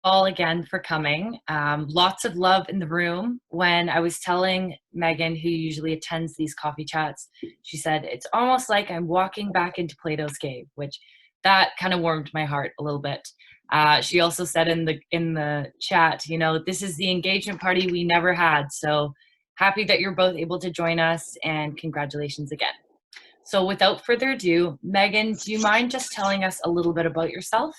all again for coming. Lots of love in the room. When I was telling Megan, who usually attends these coffee chats, she said, it's almost like I'm walking back into Plato's cave, which that kind of warmed my heart a little bit. She also said in the chat, this is the engagement party we never had. So happy that you're both able to join us, and congratulations again. So without further ado, Megan, do you mind just telling us a little bit about yourself?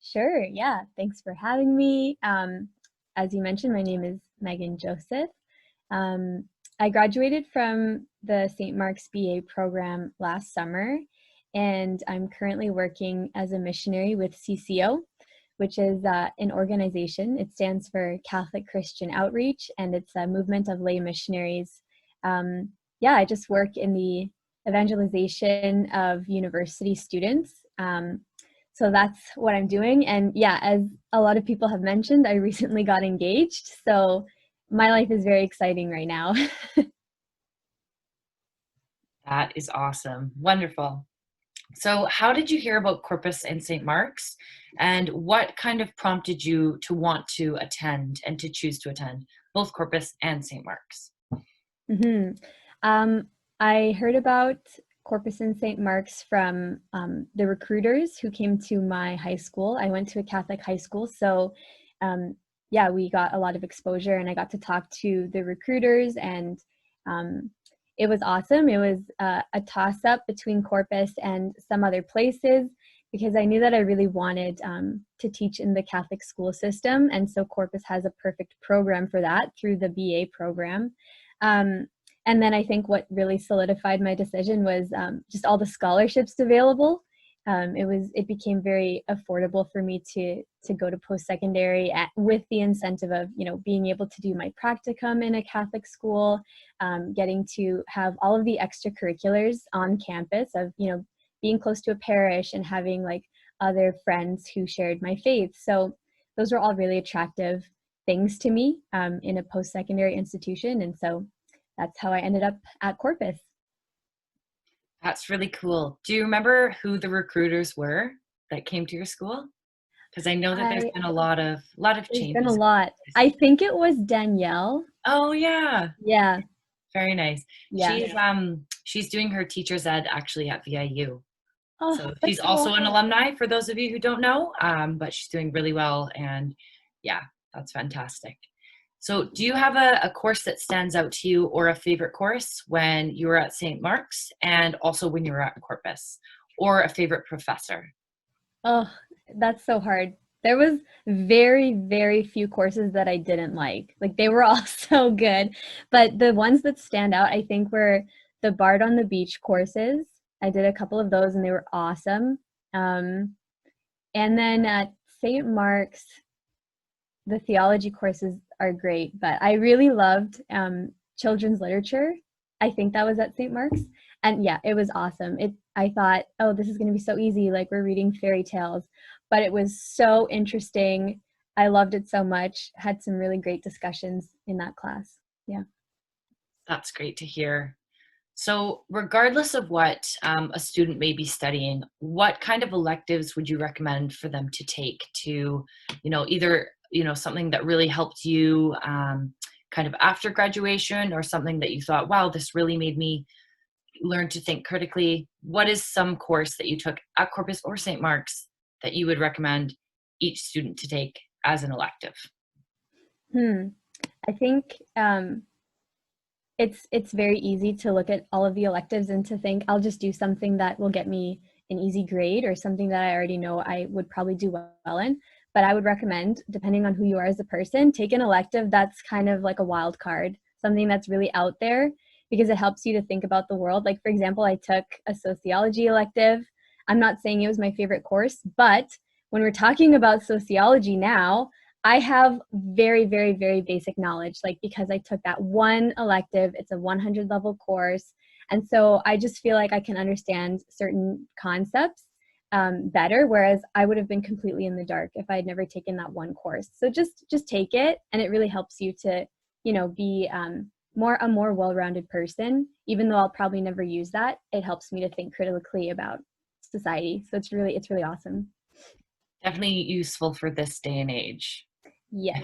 Sure, yeah. Thanks for having me. As you mentioned, my name is Megan Joseph. Um, I graduated from the St. Mark's BA program last summer, and I'm currently working as a missionary with CCO, which is an organization. It stands for Catholic Christian Outreach, and it's a movement of lay missionaries. Yeah, I just work in the evangelization of university students. So that's what I'm doing. And yeah, as a lot of people have mentioned, I recently got engaged. So my life is very exciting right now. That is awesome. Wonderful. So how did you hear about Corpus and St. Mark's, and what kind of prompted you to want to attend and to choose to attend both Corpus and St. Mark's? hmm um, I heard about Corpus and St. Mark's from the recruiters who came to my high school. I went to a Catholic high school. So yeah, we got a lot of exposure, and I got to talk to the recruiters, and um, it was awesome. It was a toss up between Corpus and some other places because I knew that I really wanted to teach in the Catholic school system. And so Corpus has a perfect program for that through the BA program. Um, and then I think what really solidified my decision was just all the scholarships available. It became very affordable for me to go to post-secondary with the incentive of being able to do my practicum in a Catholic school, getting to have all of the extracurriculars on campus of being close to a parish and having like other friends who shared my faith. So those were all really attractive things to me in a post-secondary institution, and so that's how I ended up at Corpus. That's really cool. Do you remember who the recruiters were that came to your school? Because I know that there's I been a lot of There's been a changes. lot. I think it was Danielle. Oh yeah, Yeah, very nice. yeah. She's doing her teacher's ed actually at VIU. Oh, So she's that's so also an awesome. alumni for those of you who don't know, but she's doing really well, and yeah, that's fantastic. So do you have a course that stands out to you, or a favorite course when you were at St. Mark's and also when you were at Corpus, or a favorite professor? Oh, that's so hard. There was very, very few courses that I didn't like. Like they were all so good, but the ones that stand out, I think, were the Bard on the Beach courses. I did a couple of those and they were awesome. Um, and then at St. Mark's, the theology courses are great, but I really loved children's literature. I think that was at St. Mark's. And yeah, it was awesome. I thought, oh, this is going to be so easy. Like we're reading fairy tales, but it was so interesting. I loved it so much. Had some really great discussions in that class. Yeah. That's great to hear. So regardless of what a student may be studying, what kind of electives would you recommend for them to take to, either, something that really helped you kind of after graduation, or something that you thought, wow, this really made me learn to think critically? What is some course that you took at Corpus or St. Mark's that you would recommend each student to take as an elective? Hmm. I think it's very easy to look at all of the electives and to think I'll just do something that will get me an easy grade or something that I already know I would probably do well in. But I would recommend, depending on who you are as a person, take an elective that's kind of like a wild card, something that's really out there because it helps you to think about the world. Like, for example, I took a sociology elective. I'm not saying it was my favorite course, but when we're talking about sociology now, I have very, very, very basic knowledge, like because I took that one elective. It's a 100 level course. And so I just feel like I can understand certain concepts better, whereas I would have been completely in the dark if I had never taken that one course. So just take it, and it really helps you to, be a more well-rounded person. Even though I'll probably never use that, it helps me to think critically about society. So it's really awesome. Definitely useful for this day and age. Yes.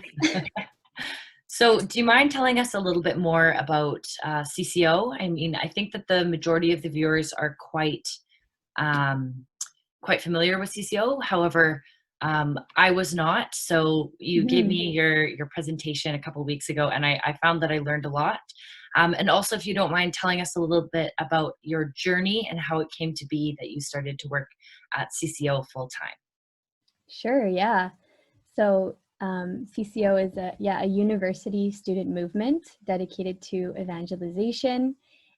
So, do you mind telling us a little bit more about CCO? I mean, I think that the majority of the viewers are um, quite familiar with CCO. However, I was not. So, you gave Mhm. me your presentation a couple of weeks ago, and I found that I learned a lot. And also, if you don't mind telling us a little bit about your journey and how it came to be that you started to work at CCO full time. Sure, yeah. So CCO is a university student movement dedicated to evangelization.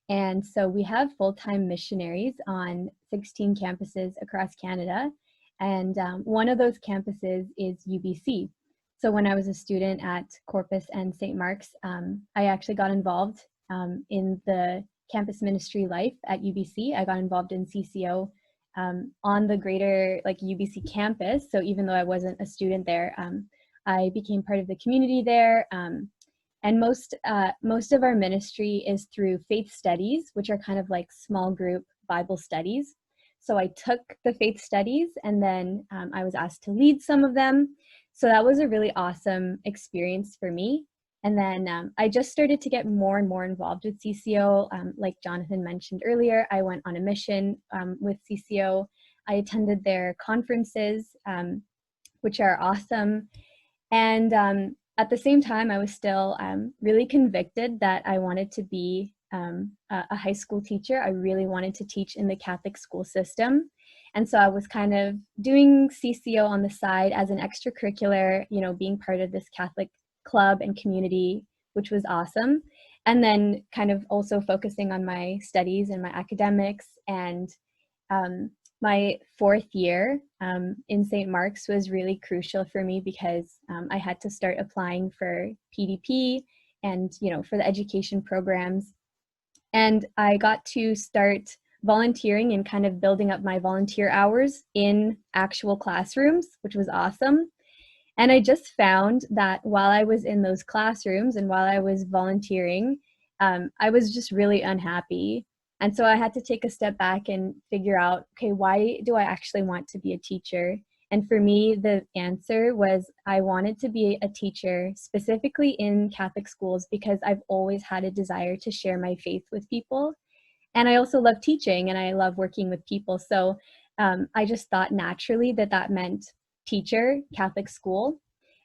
And so we have full-time missionaries on 16 campuses across Canada. And one of those campuses is UBC. So when I was a student at Corpus and St. Mark's, I actually got involved in the campus ministry life at UBC. I got involved in CCO on the greater like UBC campus. So even though I wasn't a student there, I became part of the community there. And most of our ministry is through faith studies, which are kind of like small group Bible studies. So I took the faith studies, and then I was asked to lead some of them. So that was a really awesome experience for me. And then I just started to get more and more involved with CCO. Like Jonathan mentioned earlier, I went on a mission with CCO. I attended their conferences, which are awesome. And at the same time, I was still really convicted that I wanted to be a high school teacher. I really wanted to teach in the Catholic school system. And so I was kind of doing CCO on the side as an extracurricular, you know, being part of this Catholic club and community, which was awesome. And then kind of also focusing on my studies and my academics. And um, my fourth year in St. Mark's was really crucial for me because I had to start applying for PDP and, you know, for the education programs. And I got to start volunteering and kind of building up my volunteer hours in actual classrooms, which was awesome. And I just found that while I was in those classrooms and while I was volunteering, I was just really unhappy. And so I had to take a step back and figure out, okay, why do I actually want to be a teacher? And for me, the answer was I wanted to be a teacher specifically in Catholic schools because I've always had a desire to share my faith with people. And I also love teaching and I love working with people. So I just thought naturally that that meant teacher, Catholic school,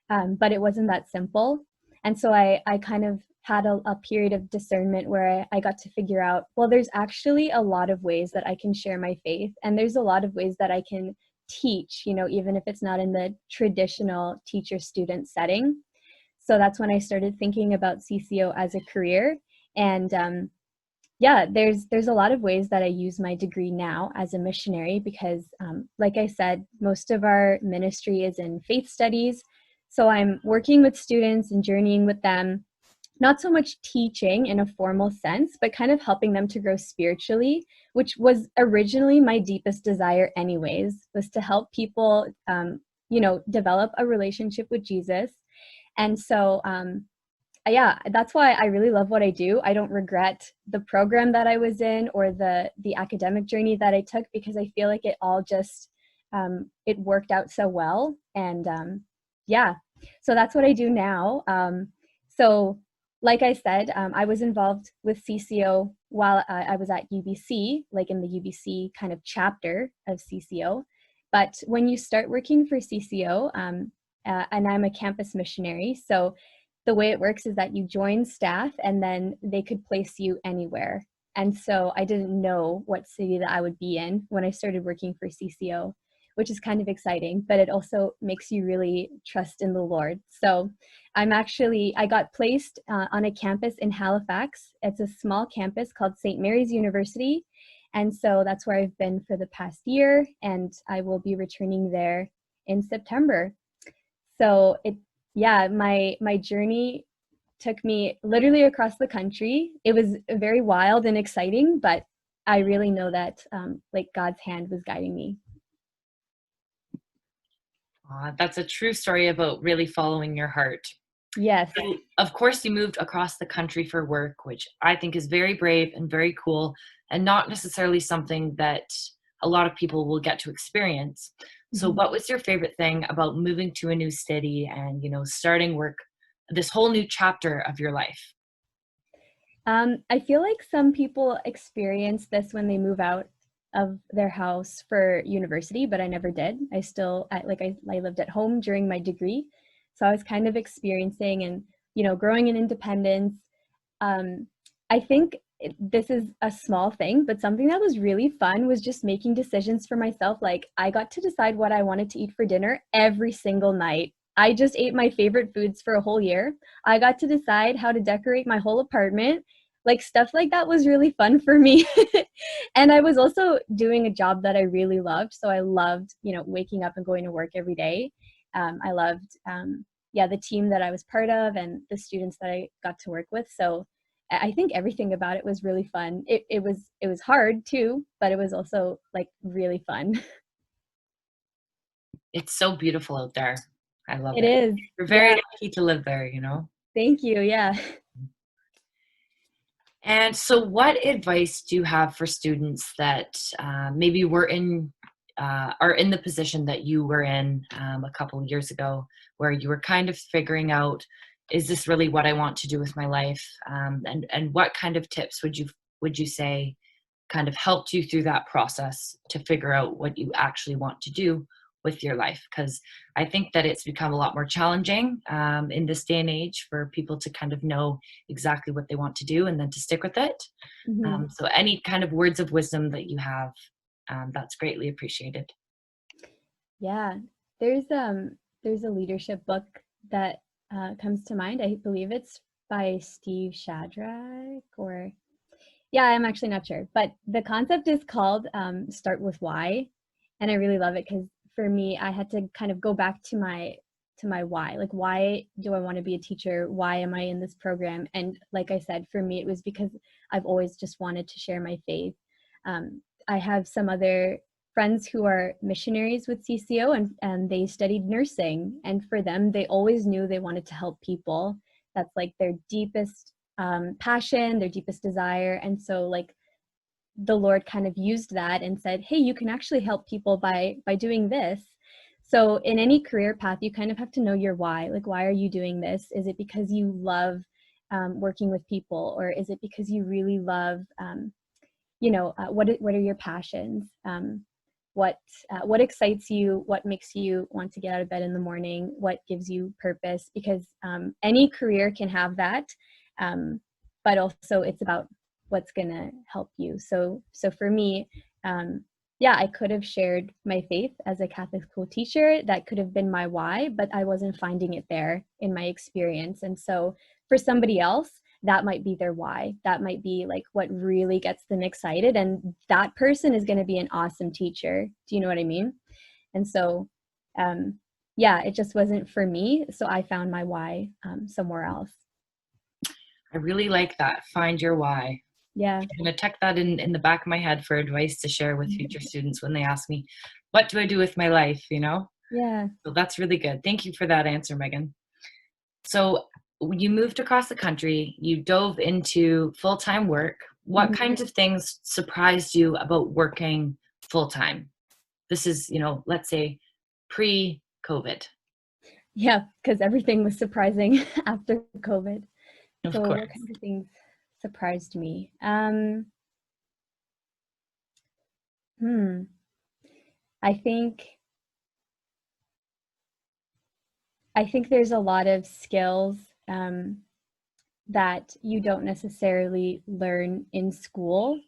but it wasn't that simple. And so I kind of had a period of discernment where I got to figure out, well, there's actually a lot of ways that I can share my faith. And there's a lot of ways that I can teach, you know, even if it's not in the traditional teacher-student setting. So that's when I started thinking about CCO as a career. And yeah, there's a lot of ways that I use my degree now as a missionary because, like I said, most of our ministry is in faith studies. So I'm working with students and journeying with them, not so much teaching in a formal sense, but kind of helping them to grow spiritually, which was originally my deepest desire anyways, was to help people, you know, develop a relationship with Jesus. And so yeah, that's why I really love what I do. I don't regret the program that I was in or the academic journey that I took because I feel like it all just it worked out so well. And yeah, so that's what I do now. So like I said, I was involved with CCO while I was at UBC, like in the UBC kind of chapter of CCO. But when you start working for CCO, and I'm a campus missionary, so the way it works is that you join staff and then they could place you anywhere. And so I didn't know what city that I would be in when I started working for CCO, which is kind of exciting, but it also makes you really trust in the Lord. So I got placed on a campus in Halifax. It's a small campus called St. Mary's University. And so that's where I've been for the past year, and I will be returning there in September. So yeah, my journey took me literally across the country. It was very wild and exciting, but I really know that like God's hand was guiding me. That's a true story about really following your heart. Yes. So, of course, you moved across the country for work, which I think is very brave and very cool, and not necessarily something that a lot of people will get to experience. So Mhm. what was your favorite thing about moving to a new city and, starting work, this whole new chapter of your life? I feel like some people experience this when they move out of their house for university, but I never did. I lived at home during my degree, so I was kind of experiencing and growing in independence. Um, I think this is a small thing, but something that was really fun was just making decisions for myself. Like I got to decide what I wanted to eat for dinner every single night. I just ate my favorite foods for a whole year. I got to decide how to decorate my whole apartment. Like stuff like that was really fun for me. And I was also doing a job that I really loved. So I loved, waking up and going to work every day. I loved, yeah, the team that I was part of and the students that I got to work with. So I think everything about it was really fun. It was hard too, but it was also like really fun. It's so beautiful out there. I love It it. is. You're very Yeah. lucky to live there. Thank you. Yeah. And so, what advice do you have for students that maybe are in the position that you were in a couple of years ago, where you were kind of figuring out, is this really what I want to do with my life? And what kind of tips would you say kind of helped you through that process to figure out what you actually want to do with your life? Because I think that it's become a lot more challenging in this day and age for people to kind of know exactly what they want to do and then to stick with it. Mhm. So any kind of words of wisdom that you have, that's greatly appreciated. Yeah. There's a leadership book that comes to mind. I believe it's by Steve Shadrach or yeah, I'm actually not sure. But the concept is called Start with Why. And I really love it because for me, I had to kind of go back to my why. Like why do I want to be a teacher? Why am I in this program? And like I said, for me, it was because I've always just wanted to share my faith. I have some other friends who are missionaries with CCO and they studied nursing. And for them, they always knew they wanted to help people. That's like their deepest passion, their deepest desire. And so like the Lord kind of used that and said, hey, you can actually help people by doing this. So in any career path, you kind of have to know your why. Like, why are you doing this? Is it because you love working with people, or is it because you really love, what are your passions? What excites you? What makes you want to get out of bed in the morning? What gives you purpose? Because any career can have that, but also it's about what's going to help you. So for me, yeah, I could have shared my faith as a Catholic school teacher. That could have been my why, but I wasn't finding it there in my experience. And so for somebody else, that might be their why. That might be like what really gets them excited. And that person is going to be an awesome teacher. Do you know what I mean? And so, um, yeah, it just wasn't for me. So I found my why somewhere else. I really like that. Find your why. Yeah. I'm going to tuck that in the back of my head for advice to share with future students when they ask me, what do I do with my life? Yeah. So that's really good. Thank you for that answer, Megan. So you moved across the country, you dove into full-time work. What Mhm. kinds of things surprised you about working full-time? This is, let's say pre-COVID. Yeah. Because everything was surprising after COVID. Of So, what course. kinds of things surprised me? Hmm. I think I think there's a lot of skills um, that you don't necessarily learn in school.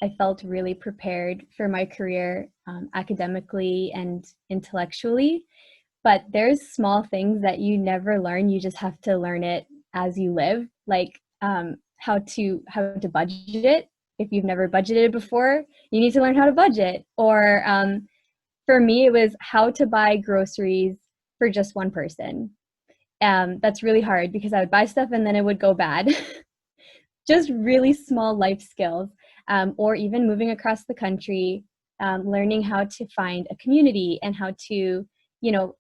I felt really prepared for my career academically and intellectually, but there's small things that you never learn. You just have to learn it as you live, like how to budget. If you've never budgeted before, you need to learn how to budget. Or for me, it was how to buy groceries for just one person. That's really hard because I would buy stuff and then it would go bad. Just really small life skills, or even moving across the country, learning how to find a community and how to, you know,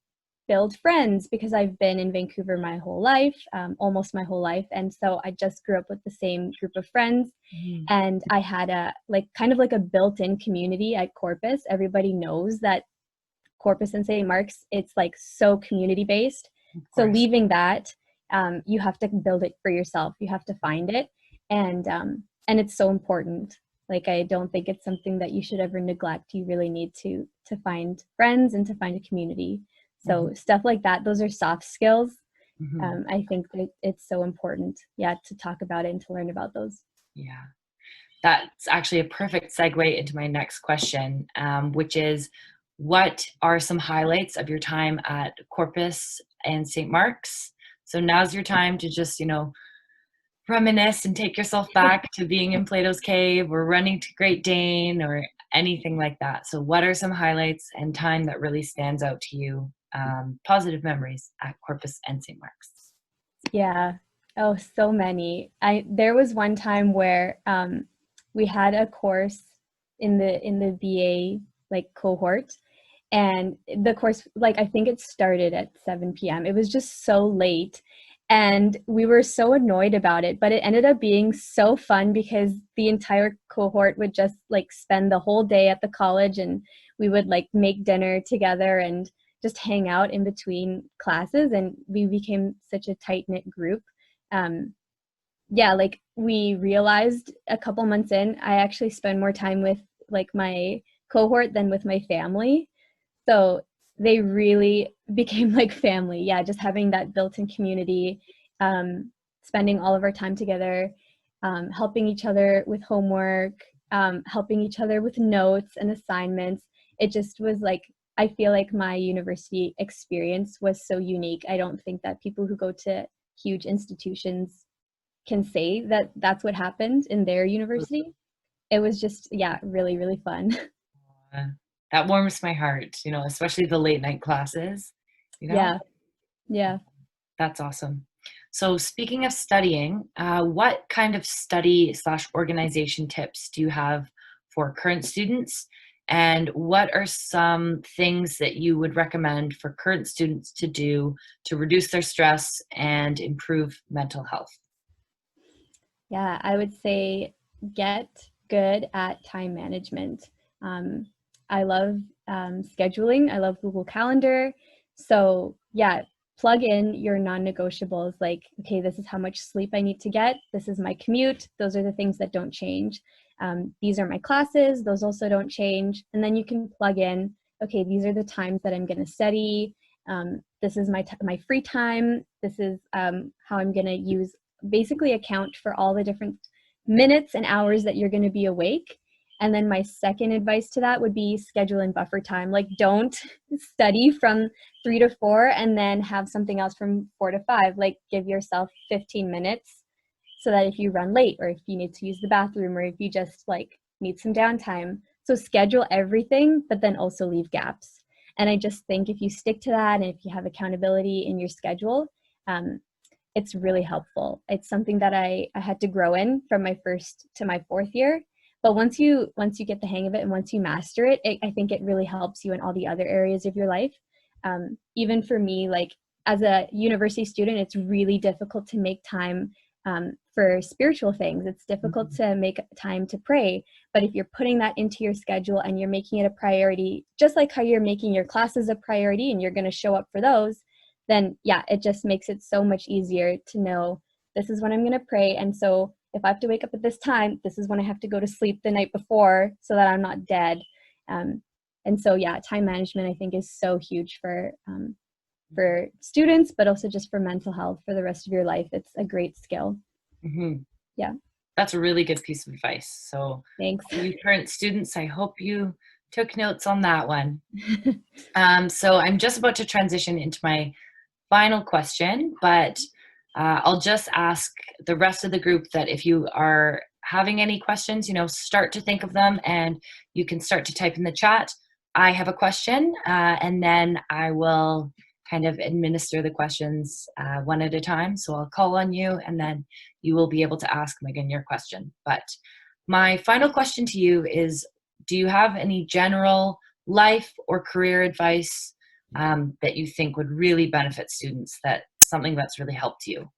build friends because I've been in Vancouver my whole life, almost my whole life. And so I just grew up with the same group of friends. Mhm. And I had a like kind of like a built-in community at Corpus. Everybody knows that Corpus and St. Mark's, it's like so community based. Of So course. leaving that, you have to build it for yourself. You have to find it, and it's so important. Like, I don't think it's something that you should ever neglect. You really need to find friends and to find a community. Hmm. So stuff like that, those are soft skills. Hmm. I think that it's so important, yeah, to talk about it and to learn about those. Yeah. That's actually a perfect segue into my next question, which is, what are some highlights of your time at Corpus and St. Mark's? So now's your time to just, reminisce and take yourself back to being in Plato's Cave or running to Great Dane or anything like that. So what are some highlights and time that really stands out to you, positive memories at Corpus and St. Mark's? Yeah. Oh, so many. There was one time where we had a course in the BA like cohort, and the course, like, I think it started at 7 p.m. It was just so late, and we were so annoyed about it, but it ended up being so fun because the entire cohort would just like spend the whole day at the college, and we would like make dinner together and just hang out in between classes, and we became such a tight-knit group. um, yeah, like, we realized a couple months in, I actually spend more time with like my cohort than with my family. So they really became like family. Yeah, just having that built-in community, spending all of our time together, helping each other with homework, helping each other with notes and assignments. It just was like, I feel like my university experience was so unique. I don't think that people who go to huge institutions can say that that's what happened in their university. It was just, yeah, really, really fun. Uh, that warms my heart, especially the late night classes, you know? Yeah, yeah. That's awesome. So speaking of studying, what kind of study slash organization tips do you have for current students? And what are some things that you would recommend for current students to do to reduce their stress and improve mental health? Yeah, I would say get good at time management. Um, I love scheduling. I love Google Calendar. So, yeah, plug in your non-negotiables, like, okay, this is how much sleep I need to get. This is my commute. Those are the things that don't change. These are my classes. Those also don't change. And then you can plug in, okay, these are the times that I'm going to study. This is my free time. This is how I'm going to use, basically account for all the different minutes and hours that you're going to be awake. And then my second advice to that would be schedule and buffer time. Like, don't study from 3 to 4 and then have something else from 4 to 5. Like, give yourself 15 minutes so that if you run late, or if you need to use the bathroom, or if you just like need some downtime. So schedule everything, but then also leave gaps. And I just think if you stick to that, and if you have accountability in your schedule, um, it's really helpful. It's something that I had to grow in from my first to my fourth year. But once you get the hang of it and once you master it, I think it really helps you in all the other areas of your life. Even for me, like, as a university student, it's really difficult to make time for spiritual things. It's difficult Mhm. to make time to pray. But if you're putting that into your schedule and you're making it a priority, just like how you're making your classes a priority and you're going to show up for those, then yeah, it just makes it so much easier to know this is when I'm going to pray. And so if I have to wake up at this time, this is when I have to go to sleep the night before so that I'm not dead. Um, and so, yeah, time management, I think, is so huge for students, but also just for mental health for the rest of your life. It's a great skill. Mhm. Yeah, That's a really good piece of advice. So, thanks. all you current students, I hope you took notes on that one. So, I'm just about to transition into my final question, but I'll just ask the rest of the group that if you are having any questions, start to think of them and you can start to type in the chat. I have a question, and then I will kind of administer the questions one at a time. So I'll call on you, and then you will be able to ask Megan your question. But my final question to you is, do you have any general life or career advice that you think would really benefit students, that something that's really helped you?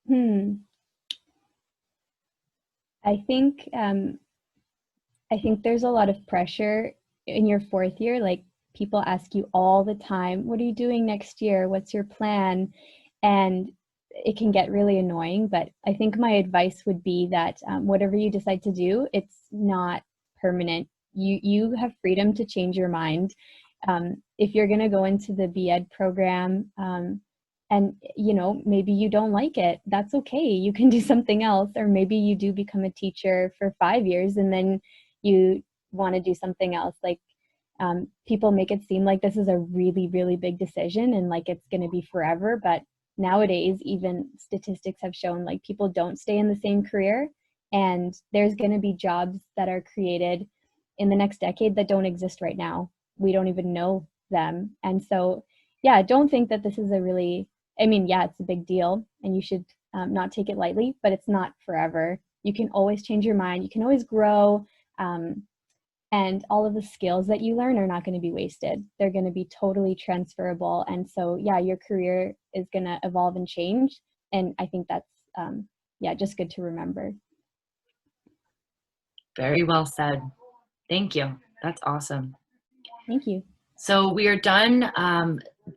Hmm. I think I think there's a lot of pressure in your fourth year, like people ask you all the time, what are you doing next year? What's your plan? And it can get really annoying, but I think my advice would be that whatever you decide to do, it's not permanent. You have freedom to change your mind. If you're going to go into the B.Ed program, and maybe you don't like it, that's okay. You can do something else, or maybe you do become a teacher for 5 years and then you want to do something else. Like people make it seem like this is a really, really big decision and like it's going to be forever, but nowadays even statistics have shown like people don't stay in the same career, and there's going to be jobs that are created in the next decade that don't exist right now. We don't even know them. And so yeah, don't think that this is it's a big deal and you should not take it lightly, but it's not forever. You can always change your mind, you can always grow, and all of the skills that you learn are not going to be wasted. They're going to be totally transferable. And so yeah, your career is going to evolve and change, and I think that's just good to remember. Very well said. Thank you. That's awesome. Thank you. So we are done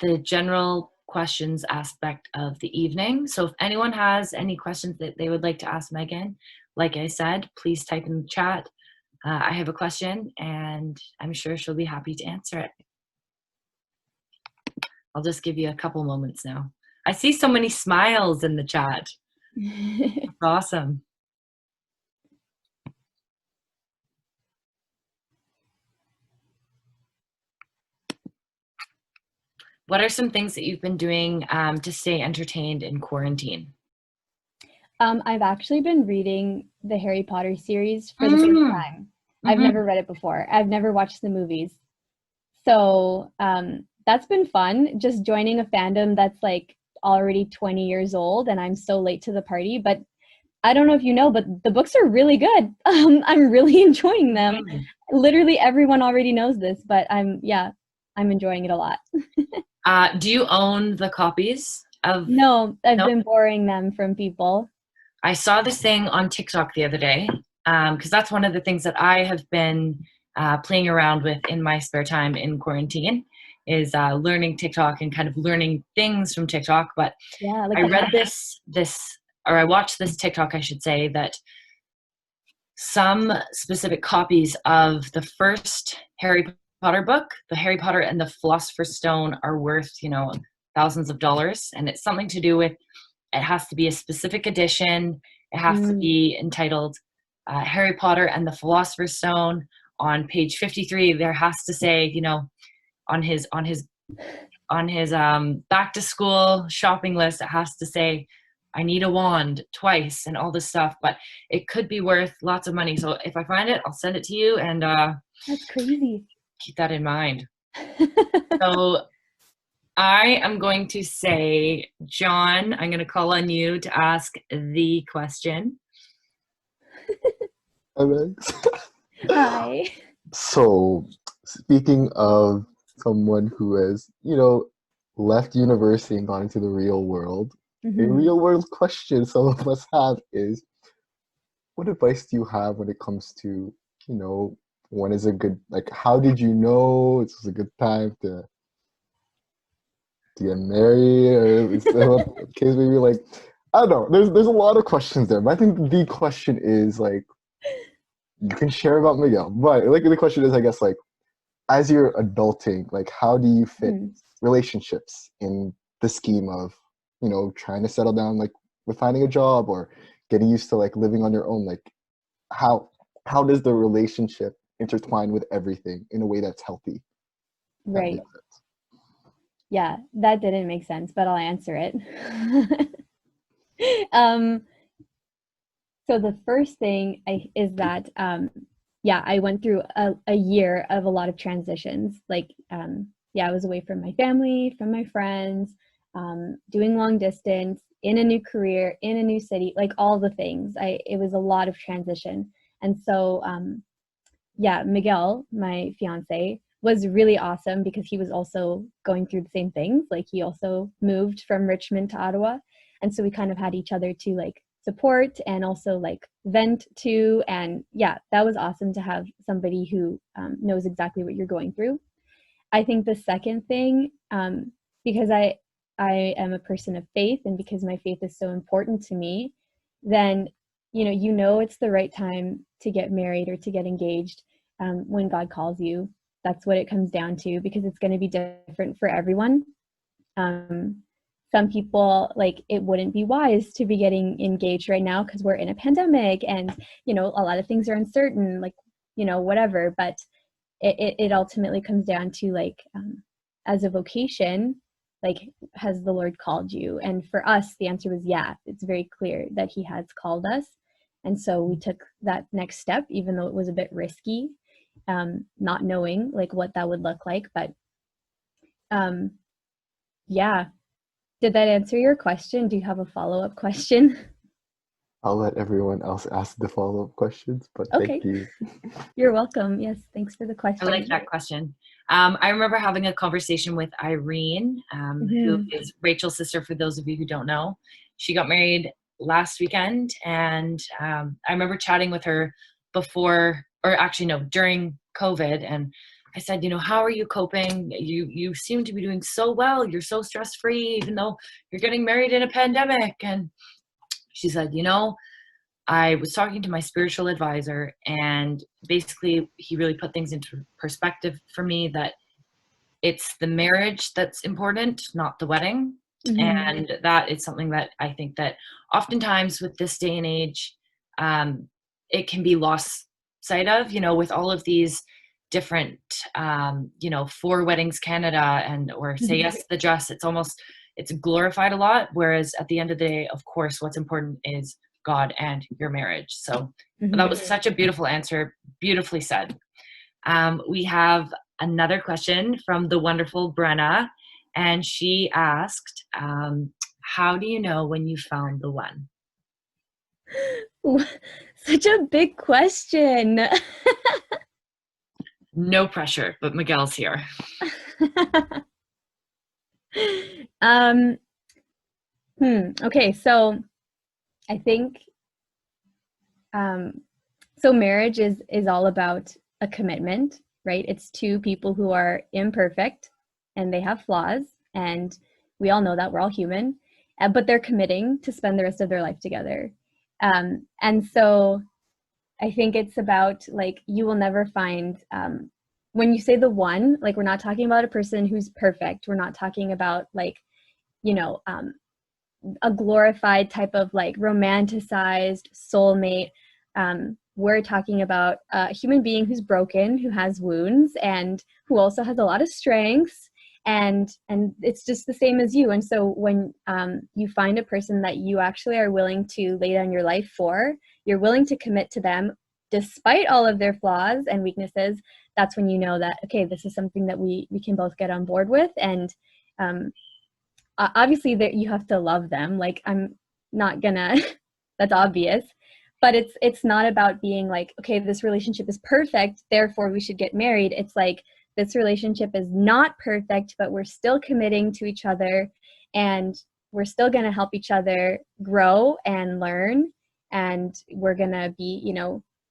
the general questions aspect of the evening. So if anyone has any questions that they would like to ask Megan, like I said, please type in the chat. I have a question and I'm sure she'll be happy to answer it. I'll just give you a couple moments now. I see so many smiles in the chat. That's awesome. What are some things that you've been doing to stay entertained in quarantine? I've actually been reading the Harry Potter series for the first time. I've never read it before. I've never watched the movies. So that's been fun, just joining a fandom that's like already 20 years old and I'm so late to the party. But I don't know if you know, but the books are really good. I'm really enjoying them. Literally everyone already knows this, but I'm enjoying it a lot. Do you own the copies of? No, I've been borrowing them from people. I saw this thing on TikTok the other day, because that's one of the things that I have been playing around with in my spare time in quarantine, is learning TikTok and kind of learning things from TikTok. But yeah, like I read I watched this TikTok, I should say, that some specific copies of the first Harry Potter book, the Harry Potter and the Philosopher's Stone, are worth, thousands of dollars. And it's something to do with, it has to be a specific edition. It has to be entitled Harry Potter and the Philosopher's Stone. On page 53, there has to say, on his back to school shopping list, it has to say, I need a wand twice and all this stuff. But it could be worth lots of money. So if I find it, I'll send it to you, and that's crazy. Keep that in mind. So I am going to say, John, I'm going to call on you to ask the question. Hi, Max. Hi. So, speaking of someone who has, left university and gone into the real world, a real world question some of us have is, what advice do you have when it comes to, when is a good, how did you know this was a good time to get married, or what case maybe, I don't know. There's a lot of questions there, but I think the question is you can share about Miguel, but the question is, I guess, as you're adulting, how do you fit relationships in the scheme of, trying to settle down, with finding a job or getting used to living on your own? How does the relationship intertwine with everything in a way that's healthy? Right. Yeah, that didn't make sense, but I'll answer it. So the first thing is that, I went through a year of a lot of transitions. I was away from my family, from my friends, doing long distance, in a new career, in a new city, all the things. It was a lot of transition. And so, Miguel, my fiance, was really awesome because he was also going through the same things. He also moved from Richmond to Ottawa. And so we kind of had each other to support and also like vent to. And yeah, that was awesome to have somebody who knows exactly what you're going through. I think the second thing, because I am a person of faith, and because my faith is so important to me, then it's the right time to get married or to get engaged when God calls you. That's what it comes down to, because it's going to be different for everyone. Some people, like, it wouldn't be wise to be getting engaged right now because we're in a pandemic and a lot of things are uncertain, like whatever. But it ultimately comes down to like, as a vocation, like, has the Lord called you? And for us, the answer was yeah. It's very clear that he has called us. And so we took that next step, even though it was a bit risky, not knowing like what that would look like. But yeah. Did that answer your question? Do you have a follow-up question? I'll let everyone else ask the follow-up questions, but Okay. thank you. You're welcome. Yes, thanks for the question. I like that question. I remember having a conversation with Irene, who is Rachel's sister, for those of you who don't know. She got married last weekend, and I remember chatting with her during COVID, and I said, how are you coping? You seem to be doing so well. You're so stress-free, even though you're getting married in a pandemic. And she said, I was talking to my spiritual advisor, and basically he really put things into perspective for me, that it's the marriage that's important, not the wedding. And that is something that I think that oftentimes with this day and age, it can be lost sight of, with all of these different, for Weddings Canada or Say Yes to the Dress. It's glorified a lot. Whereas at the end of the day, of course, what's important is God and your marriage. So that was such a beautiful answer. Beautifully said. We have another question from the wonderful Brenna, and she asked, how do you know when you found the one? Such a big question. No pressure, but Miguel's here. Okay, so I think so marriage is all about a commitment, right? It's two people who are imperfect and they have flaws, and we all know that, we're all human, but they're committing to spend the rest of their life together. And so I think it's about, like, you will never find, when you say the one, like, we're not talking about a person who's perfect. We're not talking about like, a glorified type of like romanticized soulmate. We're talking about a human being who's broken, who has wounds, and who also has a lot of strengths, and it's just the same as you. And so when you find a person that you actually are willing to lay down your life for, you're willing to commit to them despite all of their flaws and weaknesses, that's when you know that, okay, this is something that we can both get on board with. And obviously that you have to love them. Like, I'm not gonna, that's obvious, but it's not about being like, okay, this relationship is perfect, therefore we should get married. It's like, this relationship is not perfect, but we're still committing to each other, and we're still going to help each other grow and learn, and we're going to be,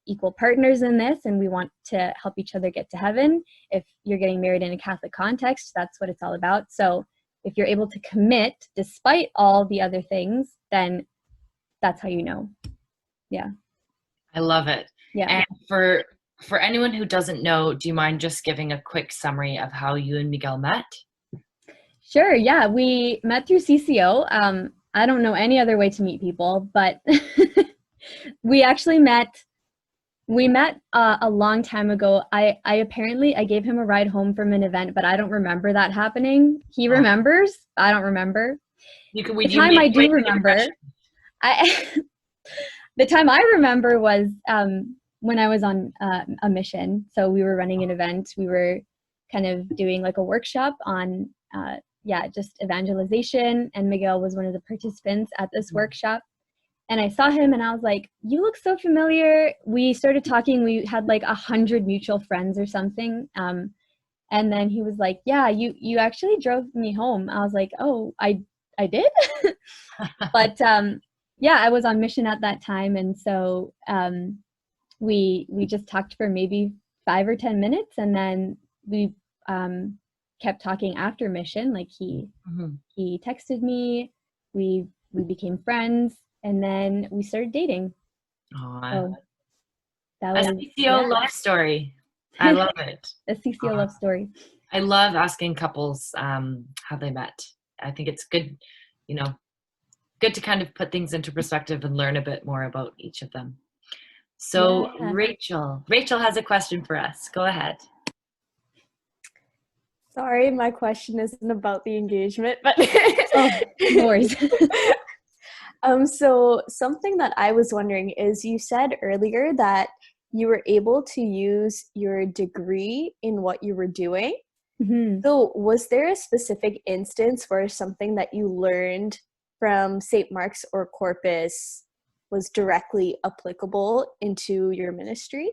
equal partners in this, and we want to help each other get to heaven. If you're getting married in a Catholic context, that's what it's all about. So if you're able to commit despite all the other things, then that's how you know. Yeah. I love it. Yeah. And for anyone who doesn't know, do you mind just giving a quick summary of how you and Miguel met? Sure. Yeah. We met through CCO. I don't know any other way to meet people, but we actually met a long time ago. I apparently gave him a ride home from an event, but I don't remember that happening. He remembers. I don't remember. The time I do remember was when I was on a mission. So we were running an event. We were kind of doing like a workshop on just evangelization, and Miguel was one of the participants at this workshop. And I saw him and I was like, you look so familiar. We started talking. We had like 100 mutual friends or something. And then he was like, yeah, you actually drove me home. I was like, oh, I did. But yeah, I was on mission at that time, and so we just talked for maybe 5 or 10 minutes, and then we kept talking after mission. Like he texted me, we became friends, and then we started dating. Aw, So that a was CCO love story. I love it. a CCO love story. I love asking couples how they met. I think it's good, you know, good to kind of put things into perspective and learn a bit more about each of them. So Yeah. Rachel has a question for us. Go ahead. Sorry, my question isn't about the engagement, but Oh, no worries. So something that I was wondering is, you said earlier that you were able to use your degree in what you were doing. Mm-hmm. So was there a specific instance where something that you learned from St. Mark's or Corpus was directly applicable into your ministry?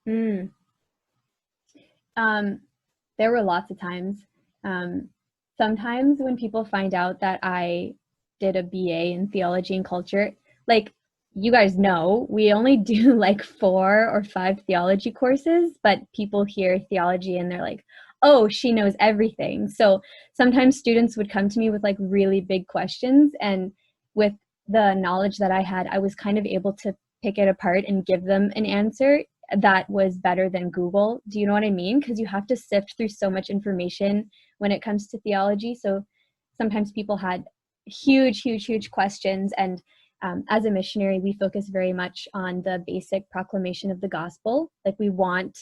There were lots of times. Sometimes when people find out that I did a BA in theology and culture, like you guys know, we only do like 4 or 5 theology courses, but people hear theology and they're like, oh, she knows everything. So sometimes students would come to me with like really big questions, and with the knowledge that I had, I was kind of able to pick it apart and give them an answer that was better than Google. Do you know what I mean? Because you have to sift through so much information when it comes to theology. So sometimes people had huge questions. And as a missionary, we focus very much on the basic proclamation of the gospel. Like we want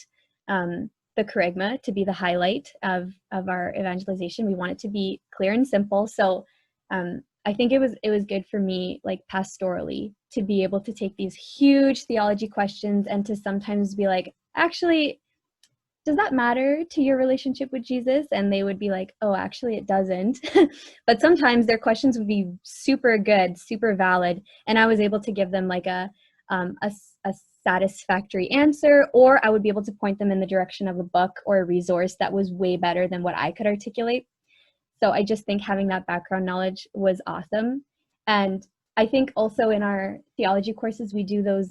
the kerygma to be the highlight of our evangelization. We want it to be clear and simple. So I think it was good for me, like pastorally, to be able to take these huge theology questions and to sometimes be like, actually, does that matter to your relationship with Jesus? And they would be like, oh, actually it doesn't. But sometimes their questions would be super good, super valid. And I was able to give them like a satisfactory answer, or I would be able to point them in the direction of a book or a resource that was way better than what I could articulate. So I just think having that background knowledge was awesome. And I think also in our theology courses, we do those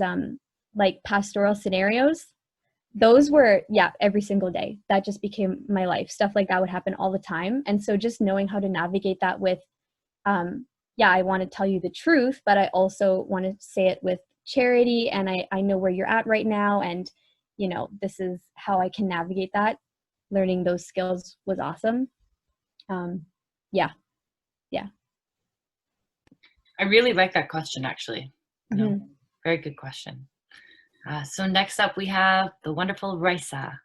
like pastoral scenarios. Those were, every single day. That just became my life. Stuff like that would happen all the time. And so just knowing how to navigate that with, I want to tell you the truth, but I also want to say it with charity. And I know where you're at right now. And, you know, this is how I can navigate that. Learning those skills was awesome. I really like that question, actually. Mm-hmm. Very good question. So next up we have the wonderful Raisa.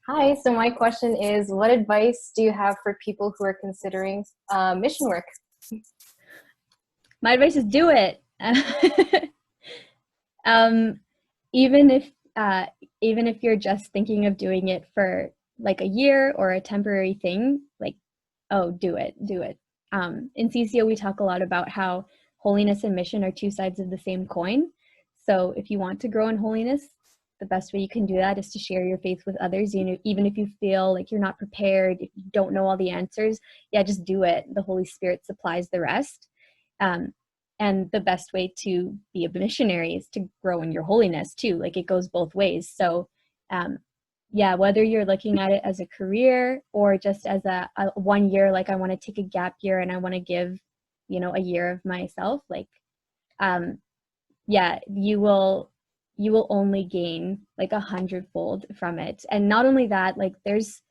Hi, so my question is, what advice do you have for people who are considering mission work? My advice is do it. Even if you're just thinking of doing it for like a year or a temporary thing, like, oh, do it. In CCO, we talk a lot about how holiness and mission are 2 sides of the same coin. So if you want to grow in holiness, the best way you can do that is to share your faith with others. You know, even if you feel like you're not prepared, if you don't know all the answers, just do it. The Holy Spirit supplies the rest. And the best way to be a missionary is to grow in your holiness too. Like it goes both ways. So whether you're looking at it as a career or just as a 1 year, like I want to take a gap year and I want to give, a year of myself, like, you will only gain like 100-fold from it. And not only that, like there's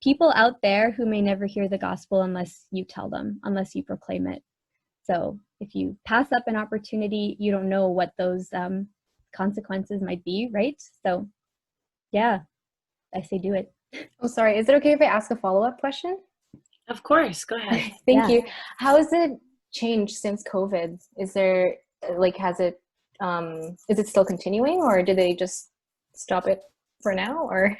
people out there who may never hear the gospel unless you tell them, unless you proclaim it. So if you pass up an opportunity, you don't know what those consequences might be, right? So I say do it. Oh, sorry. Is it okay if I ask a follow-up question? Of course, go ahead. Thank you. How has it changed since COVID? Is there, like, is it still continuing, or did they just stop it for now, or?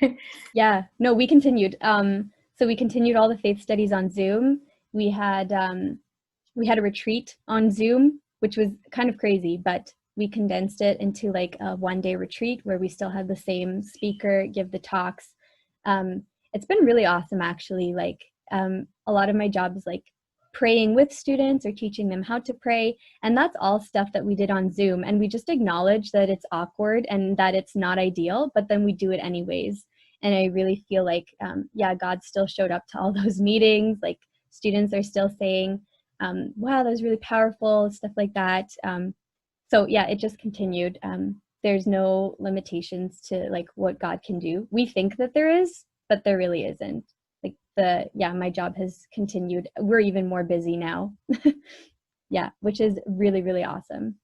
No, we continued. So we continued all the faith studies on Zoom. We had a retreat on Zoom, which was kind of crazy, but we condensed it into like a 1-day retreat where we still had the same speaker give the talks. It's been really awesome, actually. Like a lot of my job is like praying with students or teaching them how to pray. And that's all stuff that we did on Zoom. And we just acknowledge that it's awkward and that it's not ideal, but then we do it anyways. And I really feel like, God still showed up to all those meetings. Like students are still saying, wow, that was really powerful, stuff like that. So yeah, it just continued. There's no limitations to like what God can do. We think that there is, but there really isn't. Like my job has continued. We're even more busy now. Yeah, which is really, really awesome.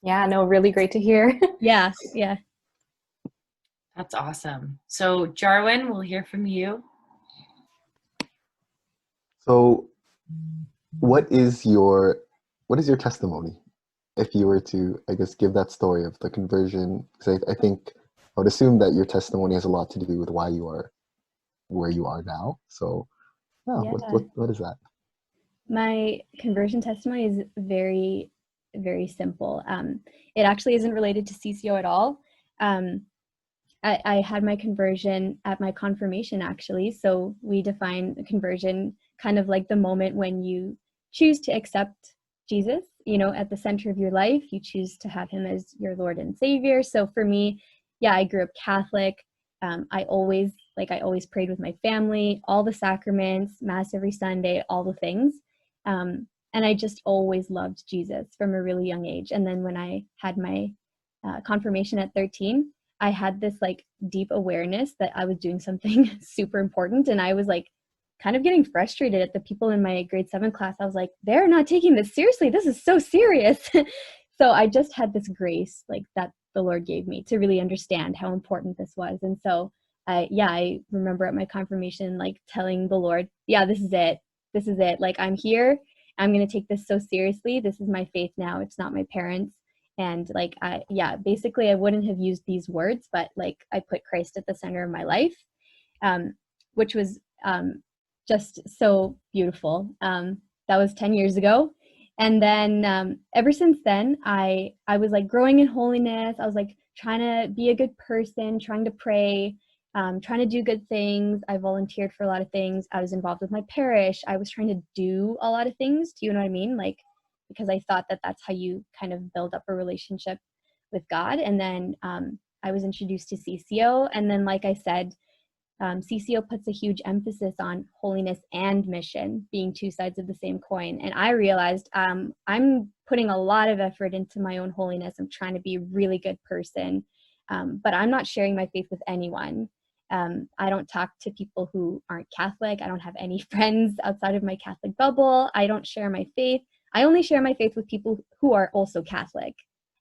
Yeah, no, really great to hear. Yeah. That's awesome. So Jarwin, we'll hear from you. So what is your testimony? If you were to, I guess, give that story of the conversion, because I think I would assume that your testimony has a lot to do with why you are where you are now. So yeah. What is that? My conversion testimony is very, very simple. It actually isn't related to CCO at all. I had my conversion at my confirmation, actually. So we define conversion kind of like the moment when you choose to accept Jesus, at the center of your life. You choose to have him as your Lord and Savior. So for me, I grew up Catholic. I always prayed with my family, all the sacraments, Mass every Sunday, all the things. And I just always loved Jesus from a really young age. And then when I had my confirmation at 13, I had this like deep awareness that I was doing something super important. And I was like kind of getting frustrated at the people in my grade 7 class. I was like, they're not taking this seriously. This is so serious. So I just had this grace like that the Lord gave me to really understand how important this was. And so I remember at my confirmation, like telling the Lord, this is it. This is it. Like, I'm here. I'm going to take this so seriously. This is my faith now. It's not my parents. And like, basically I wouldn't have used these words, but like I put Christ at the center of my life, which was just so beautiful. That was 10 years ago. And then ever since then, I was like growing in holiness. I was like trying to be a good person, trying to pray, trying to do good things. I volunteered for a lot of things. I was involved with my parish. I was trying to do a lot of things. Do you know what I mean? Like, because I thought that that's how you kind of build up a relationship with God. And then I was introduced to CCO. And then, like I said, CCO puts a huge emphasis on holiness and mission being two sides of the same coin. And I realized I'm putting a lot of effort into my own holiness. I'm trying to be a really good person, but I'm not sharing my faith with anyone. I don't talk to people who aren't Catholic. I don't have any friends outside of my Catholic bubble. I don't share my faith. I only share my faith with people who are also Catholic.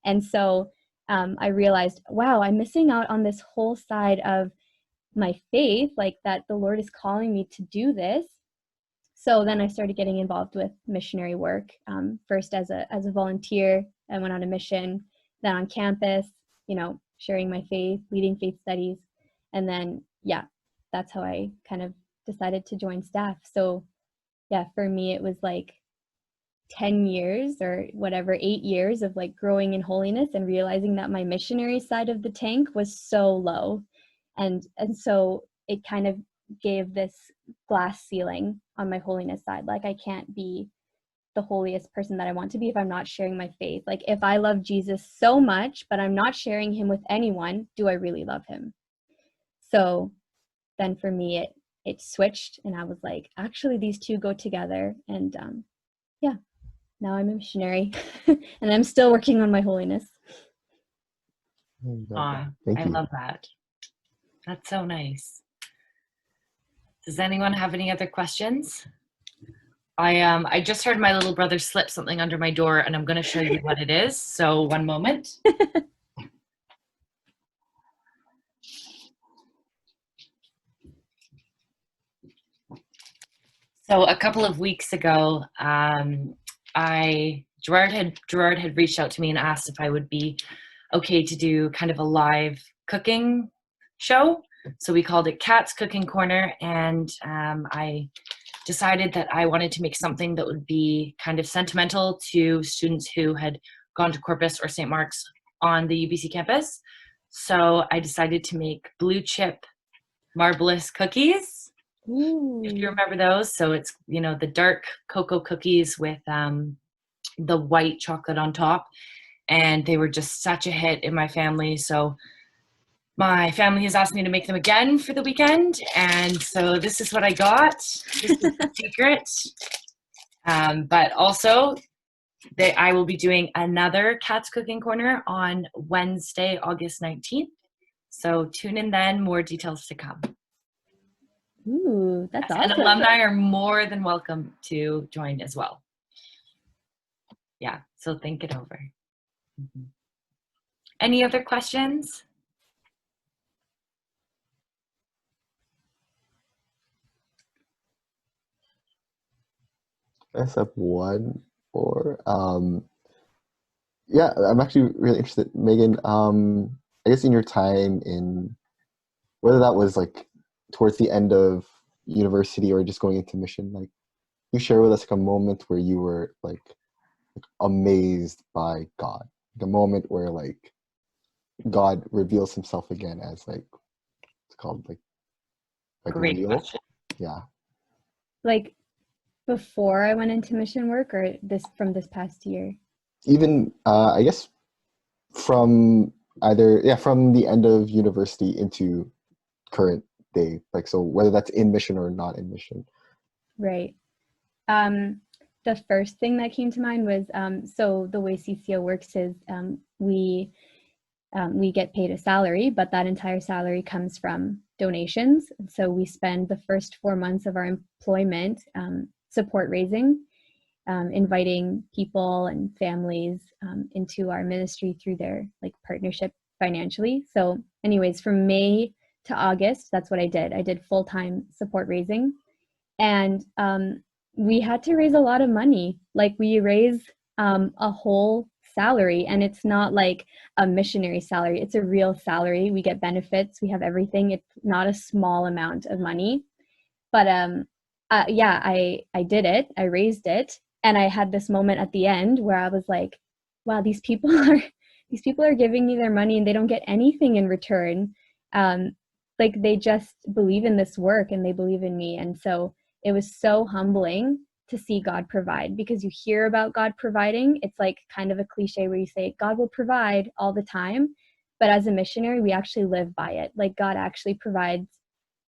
And so I realized, wow, I'm missing out on this whole side of my faith, like that the Lord is calling me to do this. So then I started getting involved with missionary work, first as a volunteer. I went on a mission, then on campus, sharing my faith, leading faith studies. And then, that's how I kind of decided to join staff. So for me, it was like 10 years or whatever, 8 years of like growing in holiness and realizing that my missionary side of the tank was so low. And so it kind of gave this glass ceiling on my holiness side. Like, I can't be the holiest person that I want to be if I'm not sharing my faith. Like, if I love Jesus so much, but I'm not sharing him with anyone, do I really love him? So then for me, it switched, and I was like, actually, these two go together. And now I'm a missionary, and I'm still working on my holiness. I love that. That's so nice. Does anyone have any other questions? I just heard my little brother slip something under my door, and I'm going to show you what it is. So one moment. So a couple of weeks ago, Gerard had reached out to me and asked if I would be okay to do kind of a live cooking show. So we called it Cat's Cooking Corner, and I decided that I wanted to make something that would be kind of sentimental to students who had gone to Corpus or St. Mark's on the UBC campus. So I decided to make blue chip marvelous cookies. if you Ooh. remember those. So it's, you know, the dark cocoa cookies with the white chocolate on top. And they were just such a hit in my family. So my family has asked me to make them again for the weekend. And so this is what I got. This is the secret. But also, I will be doing another Cat's Cooking Corner on Wednesday, August 19th. So tune in then, more details to come. Ooh, that's Yes, and awesome. alumni are more than welcome to join as well. Yeah, so think it over. Mhm. Any other questions? I guess I have one more. Yeah, I'm actually really interested, Megan. I guess in your time in, whether that was like towards the end of university or just going into mission, like you share with us like a moment where you were like amazed by God, the moment where like God reveals himself again as like, it's called like Great real. question. Yeah. Like before I went into mission work, or this past year? Even I guess from from the end of university into current day, like, so whether that's in mission or not in mission. Right. The first thing that came to mind was, so the way CCO works is we get paid a salary, but that entire salary comes from donations. So we spend the first 4 months of our employment support raising, inviting people and families into our ministry through their like partnership financially. So anyways, from May to August, that's what I did. I did full-time support raising, and we had to raise a lot of money. Like we raise a whole salary, and it's not like a missionary salary. It's a real salary. We get benefits. We have everything. It's not a small amount of money. But yeah, I did it. I raised it, and I had this moment at the end where I was like, wow, these people are giving me their money and they don't get anything in return. Like they just believe in this work and they believe in me. And so it was so humbling to see God provide, because you hear about God providing. It's like kind of a cliche where you say God will provide all the time. But as a missionary, we actually live by it. Like God actually provides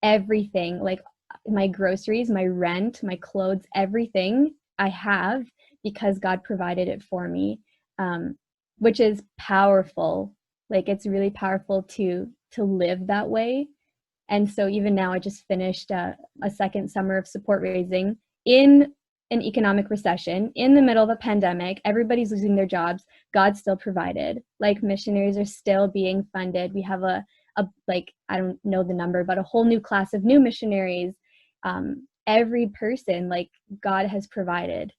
everything, like my groceries, my rent, my clothes, everything I have, because God provided it for me, which is powerful. Like it's really powerful to live that way. And so even now, I just finished a second summer of support raising in an economic recession, in the middle of a pandemic. Everybody's losing their jobs. God still provided. Like missionaries are still being funded. We have a like, I don't know the number, but a whole new class of new missionaries. Every person, like God has provided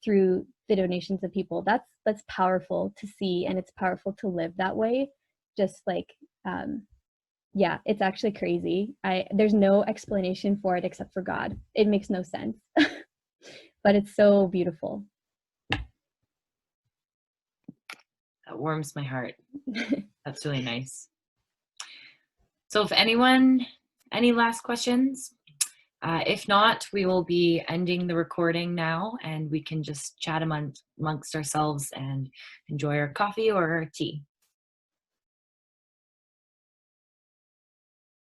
through the donations of people. That's powerful to see, and it's powerful to live that way. Just like, yeah, it's actually crazy. There's no explanation for it except for God. It makes no sense, but it's so beautiful. That warms my heart. That's really nice. So if anyone, any last questions? If not, we will be ending the recording now, and we can just chat amongst ourselves and enjoy our coffee or our tea.